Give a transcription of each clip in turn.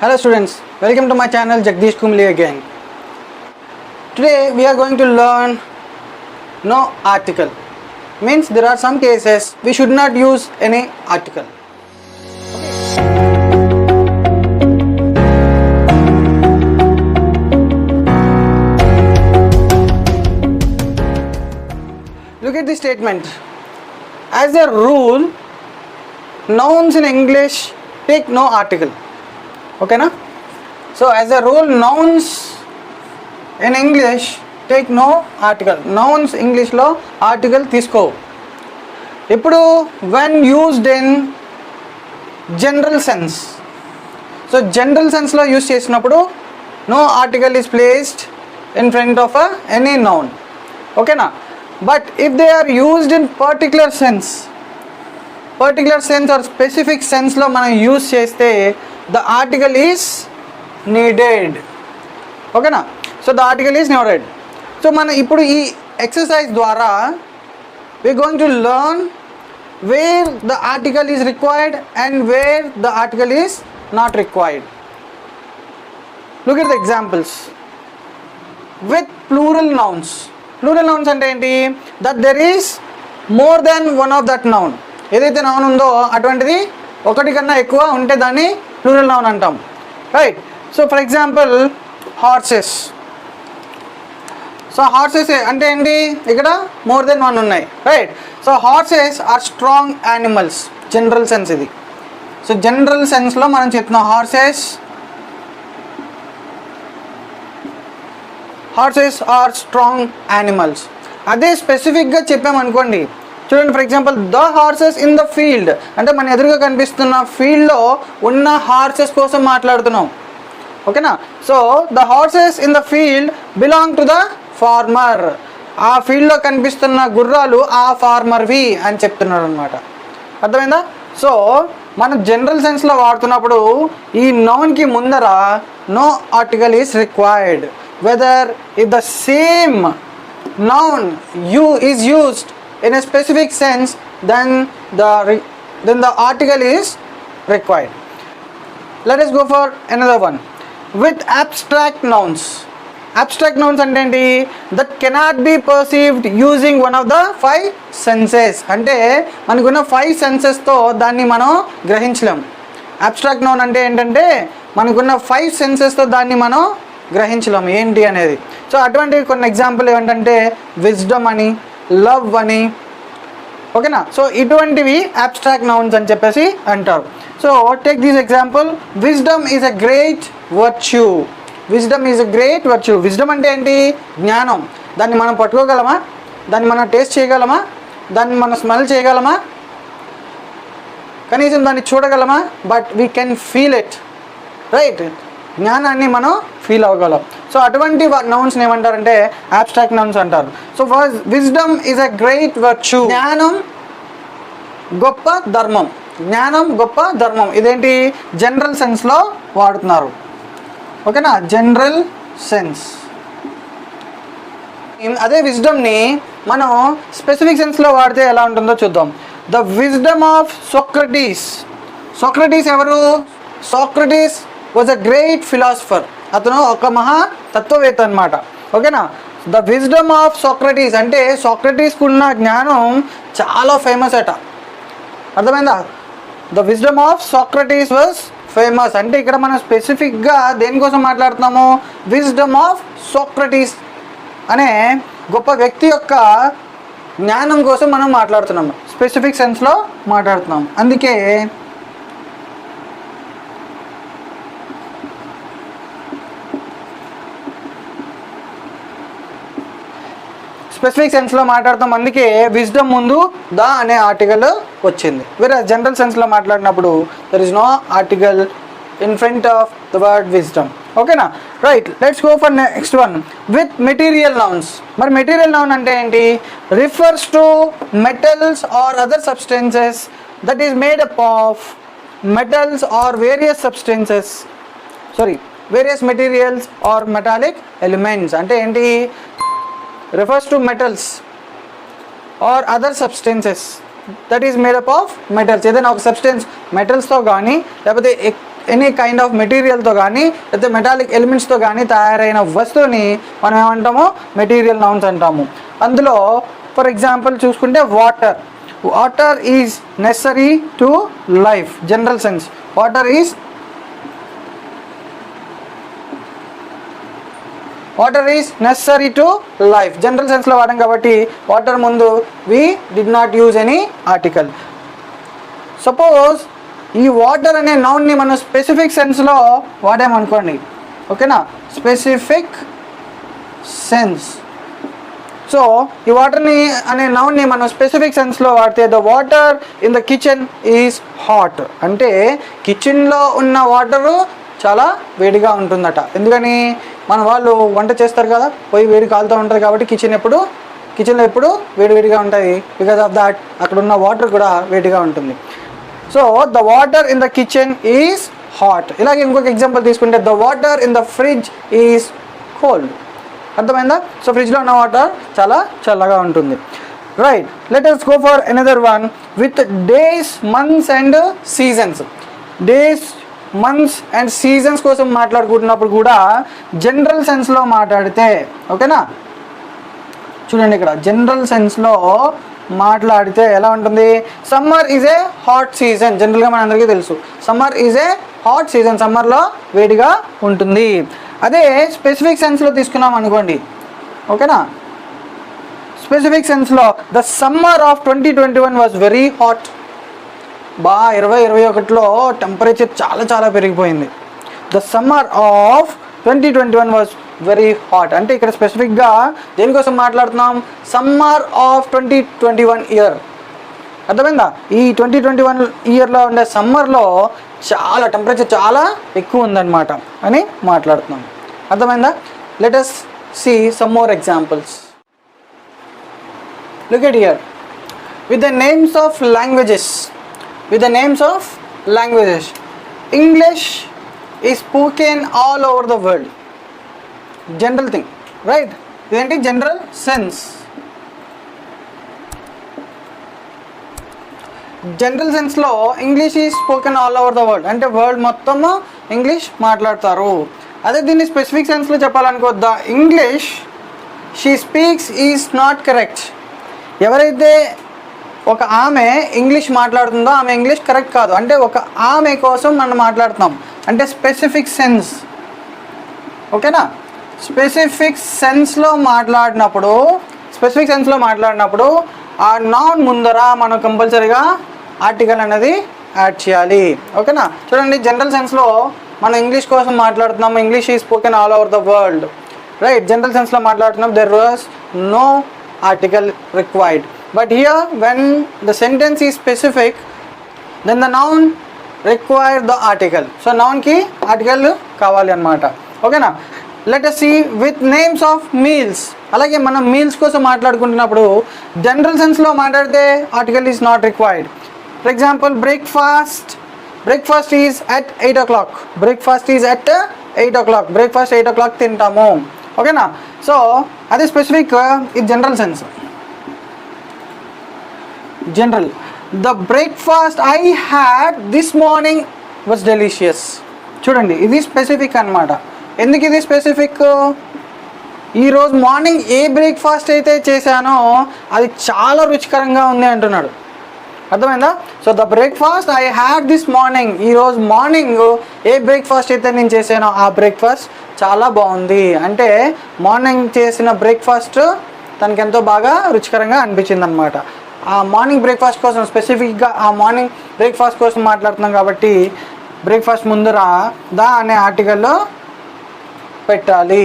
Hello students, welcome to my channel Jagdish Kumli again. Today we are going to learn no article. Means there are some cases we should not use any article. Look at the statement. As a rule, nouns in English take no article. Okay na? So as a rule, nouns in English take no article. Nouns English lo article తీసుకో. ఇప్పుడు when used in general sense. So general sense లో use చేసినప్పుడు no article is placed in front of any noun. Okay na? But if they are used in particular sense or specific sense లో మనం use చేస్తే the article is needed. Okay na? So the article is needed. So మనం ఇప్పుడు ఈ exercise ద్వారా we are going to learn where the article is required and where the article is not required. Look at the examples. With plural nouns. Plural nouns అంటే ఏంటి? That there is more than one of that noun. ఏదైతే noun ఉందో అటువంటిది ఒకటి కన్నా ఎక్కువ ఉంటే దాన్ని ప్లూరల్ నౌన్ అంటాం. Right. So for example horses. So horses అంటే ఏంటి? ఇక్కడ మోర్ దెన్ వన్ ఉన్నాయి. Right. So horses are strong animals. General sense ఇది. సో జనరల్ సెన్స్లో మనం చెప్తున్నాం హార్సెస్ ఆర్ స్ట్రాంగ్ యానిమల్స్. అదే స్పెసిఫిక్గా చెప్పామనుకోండి, చూడండి, for example the horses in the field అంటే మన ఎదురుగా కనిపిస్తున్న ఫీల్డ్లో ఉన్న హార్సెస్ కోసం మాట్లాడుతున్నాం. ఓకేనా? So the horses in the field belong to the farmer. ఆ ఫీల్డ్లో కనిపిస్తున్న గుర్రాలు ఆ ఫార్మర్వి అని చెప్తున్నాడు అనమాట. అర్థమైందా? సో మనం జనరల్ సెన్స్లో వాడుతున్నప్పుడు ఈ నౌన్కి ముందర no article is required. Whether if the same noun is used in a specific sense, then the article is required. Let us go for another one. With abstract nouns. Abstract nouns అంటే ఏంటి? That cannot be perceived using one of the 5 senses. అంటే మనకున్న 5 సెన్సెస్తో దాన్ని మనం గ్రహించలేం. Abstract noun అంటే ఏంటంటే మనకున్న 5 సెన్సెస్తో దాన్ని మనం గ్రహించలేం ఏంటి అనేది. సో అటువంటి కొన్ని ఎగ్జాంపుల్ ఏమిటంటే విజ్డమ్ అని, లవ్ అని. ఓకేనా? సో ఇటువంటివి అబ్స్ట్రాక్ట్ నౌన్స్ అని చెప్పేసి అంటారు. So take this example. Wisdom is a great virtue. Wisdom is a great virtue. Wisdom అంటే ఏంటి? జ్ఞానం. దాన్ని మనం పట్టుకోగలమా? దాన్ని మనం టేస్ట్ చేయగలమా? దాన్ని మనం స్మెల్ చేయగలమా? కనీసం దాన్ని చూడగలమా? But we can feel it. Right. జ్ఞానాన్ని మనం ఫీల్ అవ్వగలం. సో అటువంటి నౌన్స్ని ఏమంటారంటే అబ్స్ట్రాక్ట్ నౌన్స్ అంటారు. So first wisdom is a great virtue. జ్ఞానం గొప్ప ధర్మం. జ్ఞానం గొప్ప ధర్మం. ఇదేంటి? జనరల్ సెన్స్లో వాడుతున్నారు. ఓకేనా? General sense. అదే విజ్డమ్ని మనం స్పెసిఫిక్ సెన్స్లో వాడితే ఎలా ఉంటుందో చూద్దాం. The wisdom of Socrates. Socrates ఎవరు? Socrates was a great philosopher. అతను ఒక మహా తత్వవేత్త అనమాట. ఓకేనా? ద విజ్డమ్ ఆఫ్ సోక్రటీస్ అంటే సోక్రటీస్కి ఉన్న జ్ఞానం చాలా ఫేమస్ అట. అర్థమైందా? The wisdom of Socrates was famous. అంటే ఇక్కడ మనం స్పెసిఫిక్గా దేనికోసం మాట్లాడుతున్నాము? విజ్డమ్ ఆఫ్ సోక్రటీస్ అనే గొప్ప వ్యక్తి యొక్క జ్ఞానం కోసం మనం మాట్లాడుతున్నాము. స్పెసిఫిక్ సెన్స్లో మాట్లాడుతున్నాం. అందుకే స్పెసిఫిక్ సెన్స్లో మాట్లాడతాం. అందుకే విజ్డమ్ ముందు ద అనే ఆర్టికల్ వచ్చింది. వేరే జనరల్ సెన్స్లో మాట్లాడినప్పుడు there is no article in front of the word wisdom. ఓకేనా? Right. Let's go for next one. With material nouns. మరి మెటీరియల్ నౌన్ అంటే ఏంటి? Refers to metals or other substances that is made up of metals or various materials or metallic elements. అంటే ఏంటి? refers to metals or other substances that is made up of metals. ఏదైనా ఒక substance మెటల్స్తో కానీ లేకపోతే any kind of మెటీరియల్తో కానీ లేకపోతే metallic ఎలిమెంట్స్తో కానీ తయారైన వస్తువుని మనం ఏమంటాము మెటీరియల్ నౌన్స్ అంటాము. అందులో ఫర్ ఎగ్జాంపుల్ చూసుకుంటే water is necessary to life, general sense. Water is necessary to life, general సెన్స్లో వాడాం కాబట్టి వాటర్ ముందు we did not use any article. Suppose ఈ వాటర్ అనే నౌన్ని మనం స్పెసిఫిక్ సెన్స్లో వాడామనుకోండి, ఓకేనా, స్పెసిఫిక్ సెన్స్. సో ఈ వాటర్ని అనే నౌన్ని మనం స్పెసిఫిక్ సెన్స్లో వాడితే the water in the kitchen is hot, అంటే కిచెన్లో ఉన్న వాటరు చాలా వేడిగా ఉంటుందట. ఎందుకని మన వాళ్ళు వంట చేస్తారు కదా, పోయి వేడి కాలుతూ ఉంటుంది కాబట్టి కిచెన్లో ఎప్పుడు వేడిగా ఉంటుంది. బికాజ్ ఆఫ్ దాట్ అక్కడ ఉన్న వాటర్ కూడా వేడిగా ఉంటుంది. So the water in the kitchen is hot. ఇలాగే ఇంకొక ఎగ్జాంపుల్ తీసుకుంటే the water in the fridge is cold. అర్థమైందా? సో ఫ్రిడ్జ్లో ఉన్న వాటర్ చాలా చల్లగా ఉంటుంది. Right, let us go for another one with days, months and seasons. Days, months and seasons కోసం మాట్లాడుకుంటున్నప్పుడు కూడా జనరల్ సెన్స్లో మాట్లాడితే, ఓకేనా, చూడండి ఇక్కడ జనరల్ సెన్స్లో మాట్లాడితే ఎలా ఉంటుంది? Summer is a hot season. జనరల్గా మన అందరికీ తెలుసు summer is a hot season, సమ్మర్లో వేడిగా ఉంటుంది. అదే స్పెసిఫిక్ సెన్స్లో తీసుకున్నాం అనుకోండి, ఓకేనా, స్పెసిఫిక్ సెన్స్లో the summer of 2021 was very hot. 2021లో టెంపరేచర్ చాలా పెరిగిపోయింది. The summer of 2021 was very hot అంటే ఇక్కడ స్పెసిఫిక్గా దేనికోసం మాట్లాడుతున్నాం? Summer of 2021 year. అర్థమైందా? ఈ 2021 ఇయర్లో ఉండే సమ్మర్లో టెంపరేచర్ చాలా ఎక్కువ ఉందన్నమాట అని మాట్లాడుతున్నాం. అర్థమైందా? Let us see some more examples. Look at here. With the names of languages, English is spoken all over the world. General thing, right? ఇదేంటి? General sense. జనరల్ సెన్స్లో English is spoken all over the world అంటే world మొత్తం English మాట్లాడతారు. అదే దీన్ని specific సెన్స్లో చెప్పాలనుకో, the English she speaks is not correct. ఎవరైతే ఒక ఆమె ఇంగ్లీష్ మాట్లాడుతుందో ఆమె ఇంగ్లీష్ కరెక్ట్ కాదు అంటే ఒక ఆమె కోసం మనం మాట్లాడుతున్నాం అంటే స్పెసిఫిక్ సెన్స్. ఓకేనా? స్పెసిఫిక్ సెన్స్లో మాట్లాడినప్పుడు ఆ నౌన్ ముందర మనం కంపల్సరీగా ఆర్టికల్ అనేది యాడ్ చేయాలి. ఓకేనా? చూడండి, జనరల్ సెన్స్లో మనం ఇంగ్లీష్ కోసం మాట్లాడుతున్నాము, English is spoken all over the world, right? General సెన్స్లో మాట్లాడుతున్నాం, there was no article required. But here when the sentence is specific then the noun require the article. So నౌన్కి ఆర్టికల్ కావాలి అన్నమాట. ఓకేనా? Let us see with names of meals. అలాగే మనం meals కోసం మాట్లాడుకుంటున్నప్పుడు general సెన్స్లో మాట్లాడితే article is not required. For example breakfast is at 8 o'clock. Breakfast 8 o'clock తింటాము. ఓకేనా? సో అది స్పెసిఫిక్, ఇది general sense. General, the breakfast I had this morning was delicious. చూడండి, ఇది స్పెసిఫిక్ అన్నమాట. ఎందుకు ఇది స్పెసిఫిక్? ఈరోజు మార్నింగ్ ఏ బ్రేక్ఫాస్ట్ అయితే చేశానో అది చాలా రుచికరంగా ఉంది అంటున్నాడు. అర్థమైందా? So the breakfast I had this morning, ఈరోజు మార్నింగ్ ఏ బ్రేక్ఫాస్ట్ అయితే నేను చేశానో ఆ బ్రేక్ఫాస్ట్ చాలా బాగుంది అంటే మార్నింగ్ చేసిన బ్రేక్ఫాస్ట్ తనకి ఎంతో బాగా రుచికరంగా అనిపించింది అనమాట. ఆ మార్నింగ్ బ్రేక్ఫాస్ట్ కోసం స్పెసిఫిక్గా ఆ మార్నింగ్ బ్రేక్ఫాస్ట్ కోసం మాట్లాడుతున్నాం కాబట్టి బ్రేక్ఫాస్ట్ ముందర ద అనే ఆర్టికల్లో పెట్టాలి.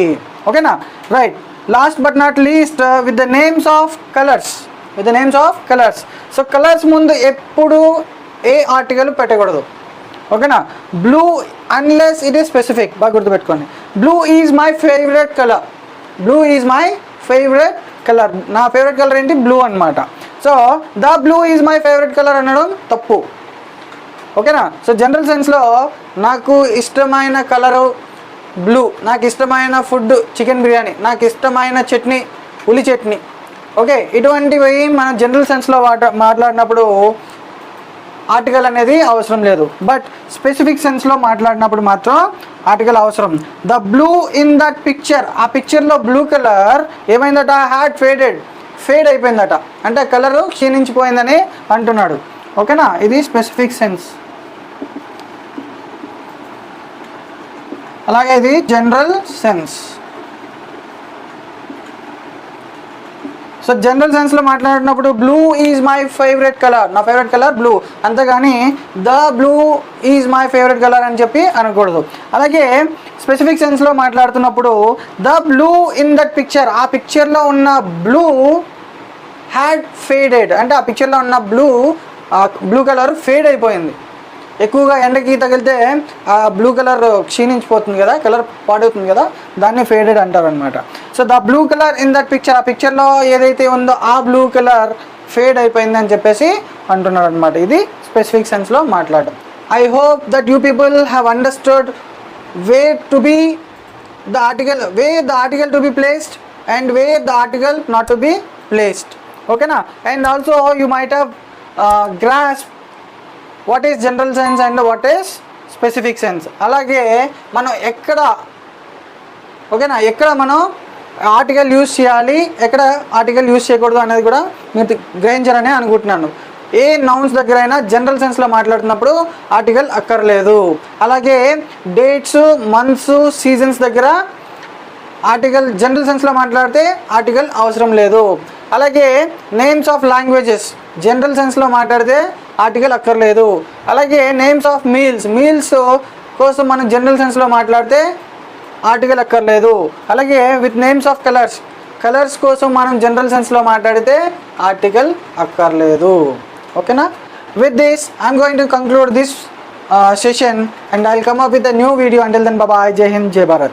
ఓకేనా? Right, last but not least with the names of colours. So colours ముందు ఎప్పుడు ఏ ఆర్టికల్ పెట్టకూడదు. ఓకేనా? Blue unless it is specific. బాగా గుర్తుపెట్టుకోండి. Blue is my favourite colour. నా ఫేవరెట్ కలర్ ఏంటి? బ్లూ అనమాట. So the blue is my favourite colour అనడం తప్పు. ఓకేనా? సో జనరల్ సెన్స్లో నాకు ఇష్టమైన కలరు బ్లూ, నాకు ఇష్టమైన ఫుడ్ చికెన్ బిర్యానీ, నాకు ఇష్టమైన చట్నీ ఉల్లి చట్నీ. ఓకే, ఇటువంటివి మనం జనరల్ సెన్స్లో మాట్లాడినప్పుడు ఆర్టికల్ అనేది అవసరం లేదు. బట్ స్పెసిఫిక్ సెన్స్లో మాట్లాడినప్పుడు మాత్రం ఆర్టికల్ అవసరం. The blue in that picture, ఆ పిక్చర్లో బ్లూ కలర్ ఏమైందట, ఫేడ్ అయిపోయిందట, అంటే కలరు క్షీణించిపోయిందని అంటున్నాడు. ఓకేనా, ఇది స్పెసిఫిక్ సెన్స్. అలాగే ఇది జనరల్ సెన్స్. సో జనరల్ సెన్స్లో మాట్లాడినప్పుడు blue is my favourite colour, నా ఫేవరెట్ కలర్ బ్లూ, అంతేగాని the blue is my favourite colour అని చెప్పి అనకూడదు. అలాగే స్పెసిఫిక్ సెన్స్లో మాట్లాడుతున్నప్పుడు the blue in that picture, ఆ పిక్చర్లో ఉన్న బ్లూ హ్యాడ్ ఫేడెడ్, అంటే ఆ పిక్చర్లో ఉన్న బ్లూ కలర్ ఫేడ్ అయిపోయింది. ఎక్కువగా ఎండకి తగిలితే ఆ బ్లూ కలర్ క్షీణించిపోతుంది కదా, కలర్ పాడవుతుంది కదా, దాన్ని ఫేడెడ్ అంటారు అనమాట. So the blue colour in that picture, ఆ పిక్చర్లో ఏదైతే ఉందో ఆ బ్లూ కలర్ ఫేడ్ అయిపోయింది అని చెప్పేసి అంటున్నాడు అనమాట. ఇది స్పెసిఫిక్ సెన్స్లో మాట్లాడడం. I hope that you people have understood where the article to be placed and where the article not to be placed. Okay na? And also you might have grasped what is general sense and what is specific sense. అలాగే మనం ఎక్కడ మనం article use చేయాలి, ఎక్కడ article use చేయకూడదు అనేది కూడా మీరు గ్రహించారని అనుకుంటున్నాను. ఏ నౌన్స్ దగ్గర అయినా జనరల్ సెన్స్లో మాట్లాడుతున్నప్పుడు ఆర్టికల్ అక్కర్లేదు. అలాగే డేట్స్, మంత్స్, సీజన్స్ దగ్గర ఆర్టికల్ జనరల్ సెన్స్లో మాట్లాడితే ఆర్టికల్ అవసరం లేదు. అలాగే నేమ్స్ ఆఫ్ లాంగ్వేజెస్ జనరల్ సెన్స్లో మాట్లాడితే ఆర్టికల్ అక్కర్లేదు. అలాగే నేమ్స్ ఆఫ్ మీల్స్ కోసం మనం జనరల్ సెన్స్లో మాట్లాడితే ఆర్టికల్ అక్కర్లేదు. అలాగే విత్ నేమ్స్ ఆఫ్ కలర్స్ కోసం మనం జనరల్ సెన్స్లో మాట్లాడితే ఆర్టికల్ అక్కర్లేదు. ఓకేనా? With this I'm going to conclude this session and I'll come up with a new video. Until then, bye bye. Jai Hind, Jai Bharat.